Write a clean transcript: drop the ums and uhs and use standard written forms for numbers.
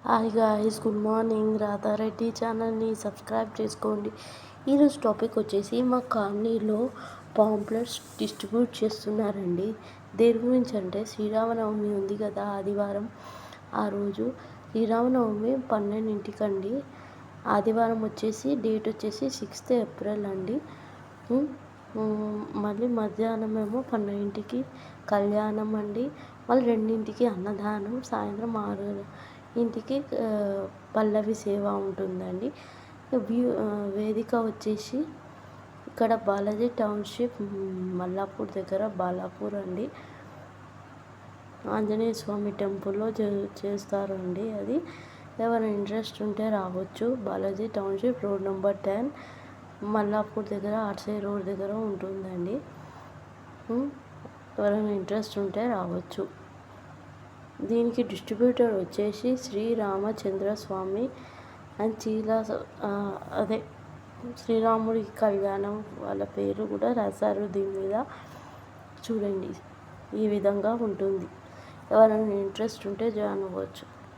Hi guys, good morning. Radha Reddy ఛానల్ని subscribe చేసుకోండి. ఈరోజు టాపిక్ వచ్చేసి మా కాలనీలో పాంప్లెట్స్ డిస్ట్రిబ్యూట్ చేస్తున్నారండి. దేని గురించి అంటే శ్రీరామనవమి ఉంది కదా, ఆదివారం. ఆ రోజు శ్రీరామనవమి 12ంటికండి. ఆదివారం వచ్చేసి డేట్ వచ్చేసి 6th April అండి. మళ్ళీ మధ్యాహ్నం ఏమో 12ంటికి కళ్యాణం అండి. మళ్ళీ 2ంటికి అన్నదానం, సాయంత్రం 6ంటికి పల్లవి సేవ ఉంటుందండి. వేదిక వచ్చేసి ఇక్కడ బాలాజీ టౌన్షిప్, మల్లాపూర్ దగ్గర బాలాపూర్ అండి. ఆంజనేయ స్వామి టెంపుల్లో చేస్తారండి. అది ఎవరైనా ఇంట్రెస్ట్ ఉంటే రావచ్చు. Balaji township, road number 10, Mallapur దగ్గర, ఆర్సీ రోడ్ దగ్గర ఉంటుందండి. ఎవరైనా ఇంట్రెస్ట్ ఉంటే రావచ్చు. దీనికి డిస్ట్రిబ్యూటర్ వచ్చేసి శ్రీరామచంద్ర స్వామి అండ్ అదే శ్రీరాముడి కళ్యాణం వాళ్ళ పేరు కూడా రాశారు దీని మీద. చూడండి, ఈ విధంగా ఉంటుంది. ఎవరైనా ఇంట్రెస్ట్ ఉంటే జాయిన్ అవ్వచ్చు.